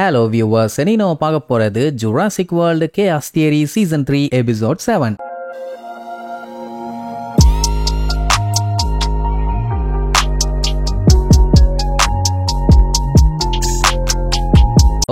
Hello viewers, இனி நம்ம பார்க்க போறது Jurassic World Chaos Theory Season 3 Episode 7.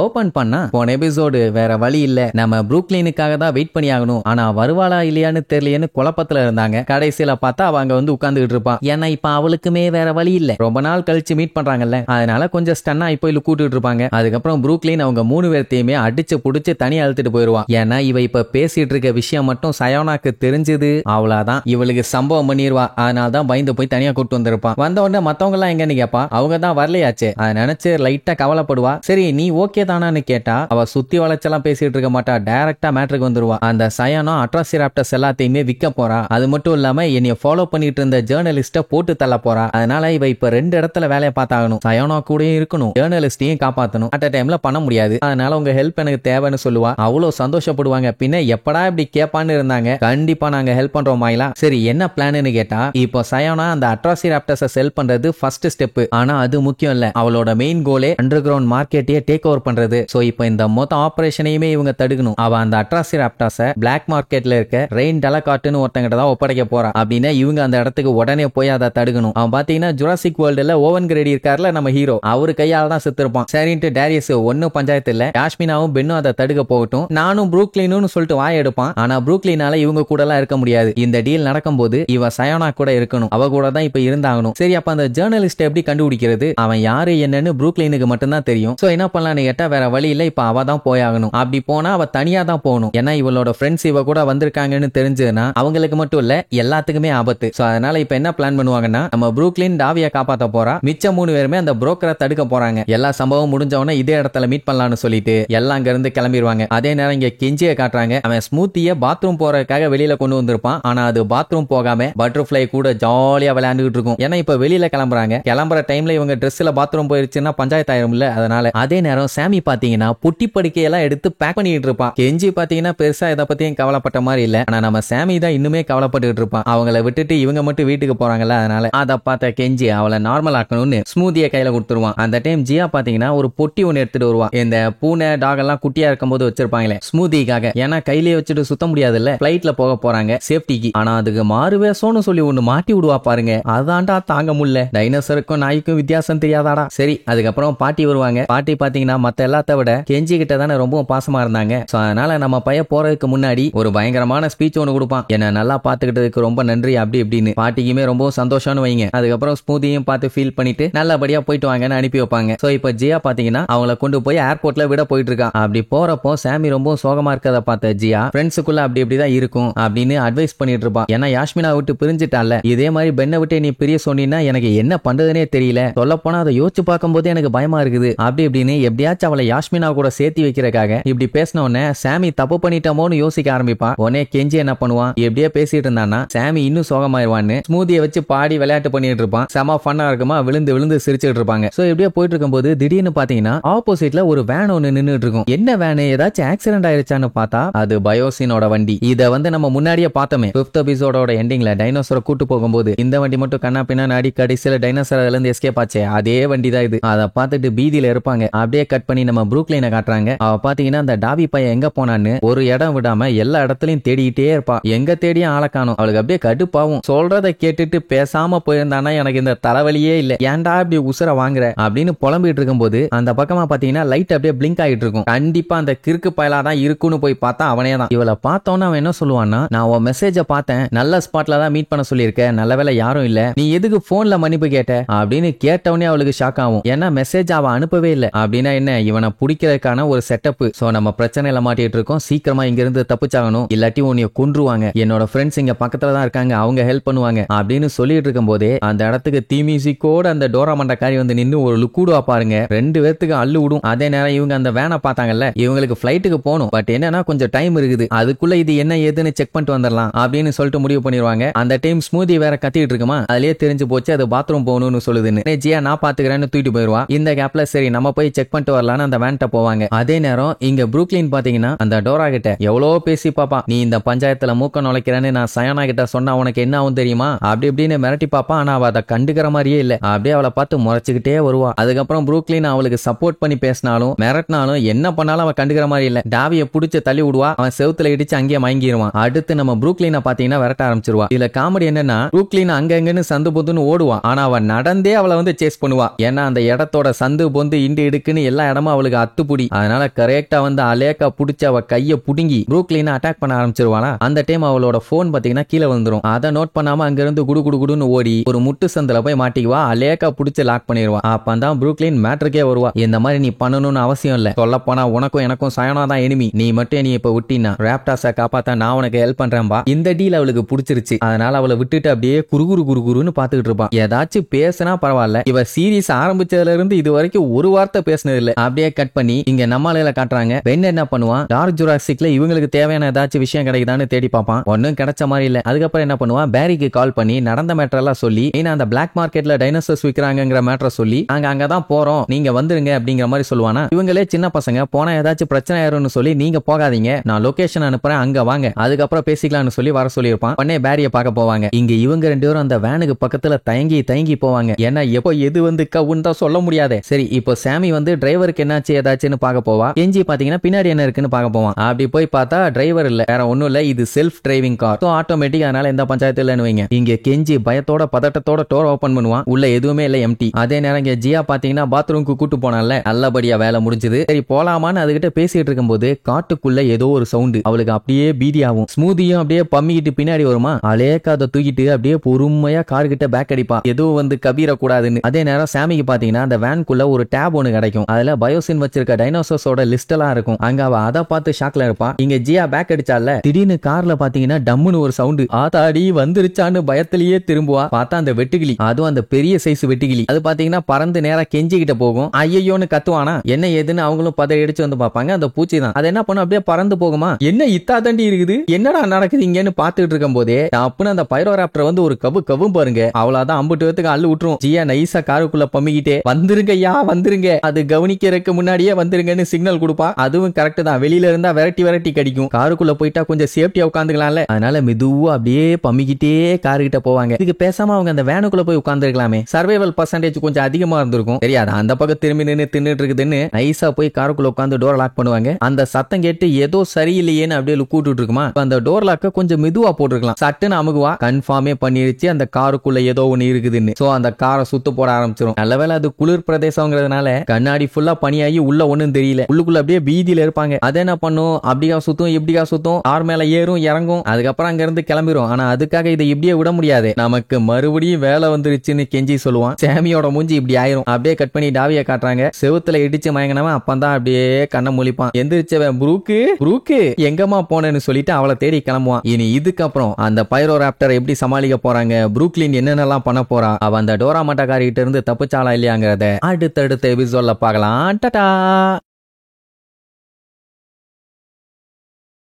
Open பண்ணா போன எபிசோடு வேற வழி இல்ல, நம்ம ப்ரூக்லினுக்காக தான் வெயிட் பண்ணி ஆகணும். ஆனா வருவாளா இல்லையான்னு தெரியலையேன்னு குழப்பத்துல இருந்தாங்க. கடைசியில பார்த்தா அவங்க உட்கார்ந்துகிட்டு இருப்பான். ஏன்னா இப்ப அவளுக்குமே வேற வழி இல்ல, ரொம்ப நாள் கழிச்சு மீட் பண்றாங்கல்ல, அதனால கொஞ்சம் ஸ்டன்னா இப்போ கூட்டிட்டு இருப்பாங்க. அதுக்கப்புறம் ப்ரூக்லின் அவங்க 3 பேர்த்தையுமே அடிச்சு புடிச்சு தனியா அழுத்துட்டு போயிருவான். ஏன்னா இவ இப்ப பேசிட்டு இருக்க விஷயம் மட்டும் சயோனாக்கு தெரிஞ்சது, அவ்வளவுதான் இவளுக்கு சம்பவம் பண்ணிடுவா. அதனால தான் பயந்து போய் தனியா கூட்டு வந்திருப்பான். வந்த உடனே மத்தவங்க எல்லாம் எங்கன்னு கேப்பா. அவங்க தான் வரலையாச்சே, அதை நினைச்சு லைட்டா கவலைப்படுவா. சரி நீ ஓகே தானான்னு கேட்டா அவ சுத்தி வளைச்செல்லாம் பேசிட்டு இருக்க மாட்டா, டைரக்டா மேட்ருக்கு வந்துருவா. அந்த சயானோ அட்ராசிராப்டர்ஸ் எல்லாத்தையுமே விற்க போறா. அது மட்டும் இல்லாம என்னைய ஃபாலோ பண்ணிட்டு இருந்த ஜேர்னலிஸ்ட போட்டு தள்ள போறா. அதனால இவ இப்ப 2 இடத்துல வேலையை பார்த்தாகணும். சயானோ கூடயும் இருக்கணும், ஜேர்னலிஸ்டையும் காப்பாத்தணும். அட் டைம்ல பண்ண முடியாது, அதனால உங்க ஹெல்ப் எனக்கு தேவைன்னு சொல்லுவா. அவ்வளவு சந்தோஷப்படுவாங்க. பின்ன எப்படா இப்படி கேப்பான்னு இருந்தாங்க. கண்டிப்பா நாங்க ஹெல்ப் பண்றோம் மாயிலா. சரி என்ன பிளான்னு கேட்டா, இப்போ சயானா அந்த அட்ராசிராப்டர்ஸை செல் பண்றது ஃபர்ஸ்ட் ஸ்டெப். ஆனா அது முக்கியம் இல்ல, அவளோட மெயின் கோலே அண்டர் கிரவுண்ட் மார்க்கெட்டையே டேக் ஓவர் பண்றது. சோ இப்போ இந்த மொத்த ஆபரேஷனையுமே இவங்க தடுக்கணும். அவ அந்த அட்ராசிராப்டர்ஸை பிளாக் மார்க்கெட்ல இருக்க ரெயின் டெலகார்ட்னு ஒருத்தங்கிட்ட தான் ஒப்படைக்க போறா. அப்படின்னா இவங்க அந்த இடத்துக்கு உடனே போய் அதை தடுக்கணும். அவன் பாத்தீங்கன்னா ஜுராசிக் வேர்ல்டுல ஓவன் கிரேடி இருக்காருல நம்ம ஹீரோ, அவரு கையால தான் செத்துருப்பான். சரின்ட்டு டேரியஸ் ஒன்னும் பஞ்சாயத்து இல்ல, யாஸ்மினாவும் பென்னும் அதை தடுக்க போகட்டும், நானும் ப்ரூக்லினும் சொல்லிட்டு வாய் எடுப்பான். ஆனா ப்ரூக்லினால இவங்க கூட எல்லாம் இருக்க முடியாது. இந்த டீல் நடக்கும்போது இவ சயோனா கூட இருக்கணும், அவ கூட தான் இப்ப இருந்தாகணும். சரி அப்ப அந்த ஜேர்னலிஸ்ட் எப்படி கண்டுபிடிக்கிறது? அவன் யாரு என்னன்னு ப்ரூக்லினுக்கு மட்டும்தான் தெரியும். சோ என்ன பண்ணலான்னு கேட்டா வேற வழி இல்ல, இப்ப அவ தான் போயாகணும். அப்படி போனா அவ தனியா தான் போகணும். ஏன்னா இவளோட ஃப்ரெண்ட்ஸ் இவ கூட வந்திருக்காங்கன்னு தெரிஞ்சதுன்னா அவங்களுக்கு மட்டும் இல்ல எல்லாத்துக்குமே ஆபத்து. சோ அதனால இப்ப என்ன பிளான் பண்ணுவாங்கன்னா, நம்ம ப்ரூக்லின் டாவியை காப்பாத்த போறா, மிச்ச 3 பேருமே அந்த புரோக்கரை தடுக்க போறாங்க. எல்லா சம்பவம் முடிஞ்சவன இதே இடத்துல மீட் பண்ணலாம்னு சொல்லிட்டு எல்லாம் அங்க இருந்து கிளம்பிடுவாங்க. அதே நேரம் இங்க கெஞ்சியை காட்டுறாங்க. அவன் ஸ்மூத்திய பாத்ரூம் போறதுக்காக வெளியில கொண்டு வந்திருப்பான். ஆனா அது பாத்ரூம் போகாம பட்டர்ஃபிளை கூட ஜாலியா விளையாண்டுட்டு இருக்கும். ஏன்னா இப்ப வெளியில கிளம்புறாங்க. கிளம்புற டைம்ல இவங்க ட்ரெஸ்ல பாத்ரூம் போயிருச்சுன்னா பஞ்சாயத்து ஆயிரும் இல்ல, அதனால. அதே நேரம் சாமி பாத்தீங்கன்னா புட்டி படுக்கையெல்லாம் எடுத்து பேக் பண்ணிட்டு இருப்பான். கெஞ்சி பாத்தீங்கன்னா பெருசா இதை பத்தியும் கவலைப்பட்ட மாதிரி இல்ல. ஆனா நம்ம சாமி தான் இன்னுமே கவலைப்பட்டு இருப்பான். அவங்கள விட்டுட்டு இவங்க மட்டும் வீட்டுக்கு போறாங்கல்ல, அதனால அதை பார்த்த கெஞ்சி அவளை நார்மல் ஆக்கணும்னு ஸ்மூதிய கையில கொடுத்துருவான். அந்த டைம் ஜியா பாத்தீங்கன்னா ஒரு பொட்டி ஒன்னு எடுத்துட்டு வருவான். இந்த பூனை டாக் எல்லாம் குட்டியா இருக்கும் போது வச்சிருப்பாங்களே ஸ்மூதிக்காக. ஏன்னா கையிலேயே வச்சுட்டு சுத்த முடியாது இல்ல, பிளைட்ல போக போறாங்க சேஃப்டிக்கு. ஆனா அதுக்கு மாறுவேஷம்னு சொல்லி ஒண்ணு மாட்டி விடுவா பாருங்க, அதான்டா தாங்க முடியல. டைனோசருக்கும் நாய்க்கும் வித்தியாசம் தெரியாதாடா. சரி அதுக்கப்புறம் பாட்டி வருவாங்க. பாட்டி பாத்தீங்கன்னா மத்த எல்லாத்த விட கெஞ்சி கிட்ட தானே ரொம்ப பாசமா இருந்தாங்க. அதனால நம்ம பைய போறதுக்கு முன்னாடி ஒரு பயங்கரமான ஸ்பீச் ஒன்று கொடுப்பான். என்ன நல்லா பாத்துக்கிட்டதுக்கு ரொம்ப நன்றி அப்படி இப்படின்னு. பாட்டிக்குமே ரொம்ப சந்தோஷம்னு வைங்க. அதுக்கப்புறம் ஸ்மூதியும் பார்த்து ஃபீல் பண்ணிட்டு நல்லபடியா போயிட்டு வாங்கன்னு அனுப்பி வைப்பாங்க. சோ இப்போ ஜியா பாத்தீங்கன்னா அவங்கள கொண்டு போய் ஏர்போர்ட்ல விட போயிட்டு இருக்கான். அப்படி போறப்போ சாமி ரொம்ப சோகமா இருக்கத பார்த்த ஜியா ஃப்ரெண்ட்ஸுக்குள்ள அப்படி இப்படிதான் இருக்கும் அப்படின்னு அட்வைஸ் பண்ணிட்டு இருப்பான். ஏன்னா யாஸ்மினா விட்டு பிரிஞ்சுட்டால, இதே மாதிரி பெண்ணை விட்டு நீ பிரிய சொன்னீங்கன்னா எனக்கு என்ன பண்றதுனே தெரியல, சொல்ல போனா அதை யோசிச்சு பார்க்கும் போதே எனக்கு பயமா இருக்குது அப்படி இப்படின்னு எப்படியாச்சும் அவளை யாஸ்மினா கூட சேர்த்து வைக்கிறக்காக இப்படி பேசின உடனே சாமி தப்பு பண்ணிட்டோமோன்னு யோசிக்க ஆரம்பிப்பான். உடனே கெஞ்சி என்ன பண்ணுவான், எப்படியே பேசிட்டு இருந்தான்னா சாமி இன்னும் சோகமாயிருவான்னு ஸ்மூதியை வச்சு பாடி விளையாட்டு பண்ணிட்டு இருப்பான். செம ஃபன்னா இருக்குமா, விழுந்து விழுந்து சிரிச்சுட்டு இருப்பாங்க. சோ இப்படியே போயிட்டு இருக்கும்போது திடீர்னு பாத்தீங்கன்னா ஆப்போசிட்ல ஒரு வேன் ஒன்னு நின்னுட்டு இருக்கும். என்ன வேன், ஏதாச்சும் ஆக்சிடென்ட் ஆயிருச்சான்னு பார்த்தா அது பயோசினோட வண்டி. இத நம்ம முன்னாடியே பார்த்தோமே 5th எபிசோடோட எண்டிங்ல டைனோசரை கூட்டு போகும்போது இந்த வண்டி மட்டும் கண்ணா பின்னா நாடி கடைசியில டைனோசர் அதுல இருந்து எஸ்கேப் ஆச்சே, அதே வண்டி தான் இது. அதை பார்த்துட்டு பீதியில இருப்பாங்க. அப்படியே கட் பண்ணி நம்ம ப்ரூக்லினை காட்டுறாங்க. அவ பாத்தீங்கன்னா அந்த டாவி பையன் எங்க போனான்னு ஒரு இடம் விடாம எல்லா இடத்துலயும் தேடிட்டே இருப்பா. எங்க தேடியும் ஆளை காணும். அவளுக்கு அப்படியே கடுப்பாவும். சொல்றதை கேட்டுட்டு பேசாம போயிருந்தானா எனக்கு இந்த தலைவலியே இல்ல, ஏன்டா இப்படி உசுர வாங்குற அப்படின்னு புலம்பிட்டு இருக்கும்போது அந்த பக்கமா பாத்தீங்கன்னா லைட் அப்படியே பிளிங்க் ஆகிட்டு இருக்கும். கண்டிப்பா அந்த கிறுக்கு பயலா தான் இருக்குன்னு போய் பார்த்தா அவனே தான். இவளை பார்த்தோன்னு அவன் என்ன சொல்லுவான்னா, நான் உன் மெசேஜ பார்த்தேன், நல்ல ஸ்பாட்ல தான் மீட் பண்ண சொல்லியிருக்க, நல்ல வேலை யாரும் இல்ல, நீ எதுக்கு போன்ல மன்னிப்பு கேட்ட அப்படின்னு கேட்டவனே அவளுக்கு ஷாக் ஆகும். ஏன்னா மெசேஜ் அவ அனுப்பவே இல்லை. அப்படின்னா என்ன, இவனை பிடிக்கிறதுக்கான ஒரு செட்டப். சோ நம்ம பிரச்சனையில மாட்டிட்டு இருக்கோம், சீக்கிரமா இங்க இருந்து தப்பிச்சாகணும், இல்லாட்டி உன்னைய கொன்றுவாங்க, என்னோட ஃப்ரெண்ட்ஸ் இங்க பக்கத்துல தான் இருக்காங்க, அவங்க ஹெல்ப் பண்ணுவாங்க அப்படின்னு சொல்லிட்டு இருக்கும் போதே அந்த இடத்துக்கு தீ மியூசிக்கோட அந்த டோரா மண்டக்காரி வந்து நின்னு ஒரு லுக்கூடுவா பாருங்க. 2 பேத்துக்கு அள்ளு விடும். அதே நேரம் இவங்க அந்த வேனை பார்த்தாங்கல்ல, இவங்களுக்கு ஃபிளைட்டுக்கு போகணும், பட் என்னன்னா கொஞ்சம் டைம் இருக்குது, அதுக்குள்ள இது என்ன ஏதுன்னு செக் பண்ணிட்டு வந்துடலாம் அப்படின்னு சொல்லிட்டு முடிவு பண்ணிடுவாங்க. அந்த டைம் ஸ்மூதி வேற கத்திட்டு இருக்குமா, அதுலயே தெரிஞ்சு போச்சு அது பாத்ரூம் போகணும்னு சொல்லுதுன்னு. ஜியா நான் பாத்துக்கிறேன்னு தூக்கிட்டு போயிருவா. இந்த கேப்ல சரி நம்ம போய் செக் பண்ணிட்டு வரலான்னு அந்த வேன்ட்ட போவாங்க. அதே நேரம் இங்க புரூக்லின் பாத்தீங்கன்னா அந்த டோரா கிட்ட எவ்வளவு பேசி பாப்பா, நீ இந்த பஞ்சாயத்துல மூக்க நுழைக்கிறேன்னு நான் சயானா கிட்ட சொன்னா உனக்கு என்ன ஆகும் தெரியுமா அப்படி இப்படின்னு மிரட்டி பாப்பா. ஆனா அவ அதை கண்டுக்கிற மாதிரியே இல்ல. அப்படியே அவளை பார்த்து முறைச்சுக்கிட்டே வருவா. அதுக்கப்புறம் புரூக்லின் அவளுக்கு சப்போர்ட் பண்ணி பேசினாலும் மிரட்டினாலும் என்ன பண்ணாலும் அவன் கண்டுக்கிற மாதிரி இல்ல. டாவிய புடிச்சு தள்ளி விடுவா. அவன் செவுத்துல இடிச்சு அங்கேயே மயங்கிடுவான். அடுத்து நம்ம புரூக்லினை பாத்தீங்கன்னா விரட்ட ஆரம்பிச்சிருவா. இதுல காமெடி என்னன்னா புரூக்லின் அங்கன்னு சந்து பொந்துன்னு ஓடுவான். ஆனா அவன் நடந்தே அவளை வந்து சேஸ் பண்ணுவா. ஏன்னா அந்த இடத்தோட சந்து பொந்து இண்டு இடுக்குன்னு எல்லா இடமும் அவளுக்கு அத்துப்புடி. அதனால கரெக்டா வந்து அலேக்கா புடிச்சு அவ கைய புடுங்கி புரூக்லினை அட்டாக் பண்ண ஆரம்பிச்சிருவாளா. அந்த டைம் அவளோட போன் பாத்தீங்கன்னா கீழே வந்துரும். அதை நோட் பண்ணாம அங்க இருந்து குடு குடு குடுன்னு ஓடி ஒரு முட்டு சந்தில போய் மாட்டிக்குவா. அலேக்கா புடிச்சு லாக் பண்ணிடுவா. அப்பதான் புரூக்லின் மேட்ருக்கே வருவா. இந்த மாதிரி நீ பண்ணணும்னு அவசியம் இல்ல. சொல்ல போனா உனக்கும் எனக்கும் சயானா தான் எனிமி. நீ மட்டும் நீ இப்ப விட்டினா ராப்டாஸ காப்பாத்த நான் உனக்கு ஹெல்ப் பண்றேன்பா. இந்த டீல் அவளுக்கு பிடிச்சிருச்சு. அதனால அவளை விட்டுட்டு அப்படியே குறுகுறு குறுகுறுன்னு பாத்துக்கிட்டு இருப்பான். ஏதாச்சும் பேசினா பரவாயில்ல. இவ சீரீஸ் ஆரம்பிச்சதுல இருந்து இது வரைக்கும் ஒரு வார்த்தை பேசினது இல்ல. அப்படியே கட் பண்ணி இங்க நம்மளால காட்டுறாங்க. பென் என்ன பண்ணுவான், டார்க் ஜுராசிக்ல இவங்களுக்கு தேவையான ஏதாச்சும் விஷயம் கிடைக்குதான்னு தேடி பார்ப்பான். ஒன்னும் கிடைச்ச மாதிரி இல்ல. அதுக்கப்புறம் என்ன பண்ணுவான், பேரிக்கு கால் பண்ணி நடந்த மேட்டர் எல்லாம் சொல்லி அந்த பிளாக் மார்க்கெட்ல டைனோசர்ஸ் விக்கிறாங்கிற மேட்டரை சொல்லி அங்கதான் போறோம் நீங்க வந்துருங்க அப்படிங்கிற மாதிரி சொல்லுவானா. இவங்களே சின்ன பசங்க போனா ஏதாச்சும் பிரச்சனை ஆயிரும்னு சொல்லி நீங்க போகாதீங்க, நான் லொகேஷன் அனுப்புறேன் அங்க வாங்க, அதுக்கப்புறம் பேசிக்கலாம்னு சொல்லி வர சொல்லியிருப்பான். உடனே பேரிய பார்க்க போவாங்க. இங்க இவங்க ரெண்டு பேரும் அந்த வேனுக்கு பக்கத்துல தயங்கி தயங்கி போவாங்க. ஏன்னா எப்போ எது வந்து கவுன்னு தான் சொல்ல முடியாது. சரி இப்போ சாமி வந்து டிரைவருக்கு என்னாச்சு ஏதாச்சுன்னு பார்க்க போவா. கெஞ்சி பாத்தீங்கன்னா பின்னாடி என்ன இருக்குன்னு பார்க்க போவான். அப்படி போய் பார்த்தா டிரைவர் இல்ல, வேற ஒண்ணும் இல்ல, இது செல்ஃப் டிரைவிங் கார். ஆட்டோமேட்டிக். அதனால எந்த பஞ்சாயத்து இல்லன்னு வைங்க. இங்க கெஞ்சி பயத்தோட பதட்டத்தோட டோர் ஓபன் பண்ணுவான். உள்ள எதுவுமே இல்ல, எம்டி. அதே நேரம் இங்க ஜியா பாத்தீங்கன்னா பாத்ரூம்க்கு கூட்டு போனால நல்லபடியா வேலை முடிஞ்சது. சரி போலாமான்னு அதுகிட்ட பேசிட்டு இருக்கும்போது காட்டுக்குள்ள ஏதோ ஒரு சவுண்ட். அவளுக்கு அப்படியே பீடி ஆகும். ஸ்மூதியும் அப்படியே பம்மிக்கிட்டு பின்னாடி வருமா. அலேக்கா அதை தூக்கிட்டு அப்படியே பொறுமையா கார் கிட்ட பேக் அடிப்பா, எதுவும் வந்து கபீர கூடாதுன்னு. அதே நேரம் சாமிக்கு பாத்தீங்கன்னா அந்த வேன்குள்ள ஒரு டேப் ஒன்னு கிடைக்கும். அதுல பயோசின் வச்சிருக்க டைனோசர்ஸோட லிஸ்ட் எல்லாம் இருக்கும். அங்க அவ அதை பார்த்து ஷாக்ல இருப்பா. இங்க ஜியா பேக் அடிச்சால திடீர்னு கார்ல பாத்தீங்கன்னா டம்முன்னு ஒரு சவுண்ட். ஆத்தாடி வந்துருச்சான்னு பயத்திலேயே திரும்புவா. பார்த்தா அந்த வெட்டுக்கிளி, அதுவும் அந்த பெரிய சைஸ் வெட்டுக்கிளி. அது பாத்தீங்கன்னா பறந்து நேரா கெஞ்சி கிட்ட போகும். ஐயோன்னு கத்துவானா. என்ன ஏதுன்னு அவங்களும் பதறி அடிச்சு வந்து பாப்பாங்க. அந்த பூச்சி தான். அது என்ன பண்ணும், அப்படியே பறந்து போகுமா. என்ன இத்தா தண்டி இருக்குது, என்னடா நடக்குது இங்கன்னு பாத்துட்டு இருக்கும் போதே அப்புன்னு அந்த பைரோராப்டர் வந்து ஒரு கவும் பாருங்க. அவ்வளவுதான், அம்புட்டு பேத்துக்கு அள்ளு விட்டுரும். ஜியா நைசா காருக்குள்ள பம்மிக்கிட்டே வந்துருங்க யா வந்துருங்க, அது கவனிக்கிறதுக்கு முன்னாடியே வந்துருங்கன்னு சிக்னல் கொடுப்பா. அதுவும் கரெக்ட் தான். வெளியில இருந்தா விரட்டி விரட்டி கடிக்கும். காருக்குள்ள போயிட்டா கொஞ்சம் சேஃப்டியா உட்காந்துக்கலாம்ல. அதனால மெதுவா அப்படியே பம்மிக்கிட்டே காரு கிட்ட போவாங்க. இதுக்கு பேசாம அவங்க அந்த வேனுக்குள்ள போய் உட்காந்துருக்கலாமே, சர்வைவல் பர்சன்டேஜ் கொஞ்சம் அதிகமா இருந்திருக்கும். தெரியாது, அந்த பக்கம் திரும்பி நின்று தின்னுட்டு இருக்குதுன்னு நைசா போய் காருக்குள்ள உட்காந்து டோர் லாக் பண்ணுவாங்க. அந்த சத்தம் கேட்டு ஏதோ சரியில்லையேன்னு அப்படியே லுக் விட்டுட்டு இருக்குமா. அந்த டோர் லாக்க கொஞ்சம் மெதுவா போட்டுருக்கலாம். சட்டுன்னு அமுகுவா. கன்ஃபார்மே பண்ணிருச்சு அந்த காருக்குள்ள ஏதோ ஒண்ணு இருக்குதுன்னு. சோ அந்த காரை சுத்து போட ஆரம்பிச்சிடும். நல்லவேளை அது குளிர் பிரதேசம்ங்கிறதுனால கண்ணாடி ஃபுல்லா பனியாகி உள்ள ஒண்ணும் தெரியல. உள்ளுக்குள்ள அப்படியே பீதியில இருப்பாங்க. அது என்ன பண்ணும், அப்படியா சுத்தும் இப்படியா சுத்தும், கார் மேல ஏறும் இறங்கும். அதுக்கப்புறம் அங்க இருந்து கிளம்பிரும். ஆனா அதுக்காக இதை இப்படியே விட முடியாது, நமக்கு மறுபடியும் வேலை வந்துருச்சுன்னு கெஞ்சி சொல்லுவான். சாமியோட மூஞ்சி இப்படி ஆயிரும். அப்படியே கட் பண்ணி டாவிய காட்டுறாங்க. செவுத்துல இடிச்சு மயங்கினவன் அப்பந்தான் அப்படியே கண்ணை முழிப்பான். எந்திரிச்சவன் புரூக்கு எங்கம்மா போனேன்னு சொல்லிட்டு அவளை தேடி கிளம்புவான். இனி இதுக்கப்புறம் அந்த பைரோராப்டர் எப்படி சமாளிக்க போறாங்க, புரூக்லின் என்னென்னலாம் பண்ண போறா, அவ அந்த டோரா மட்டக்காரிகிட்ட இருந்து தப்பிச்சாலா இல்லையாங்கிறத அடுத்தடுத்த எபிசோட்ல பார்க்கலாம். டாடா.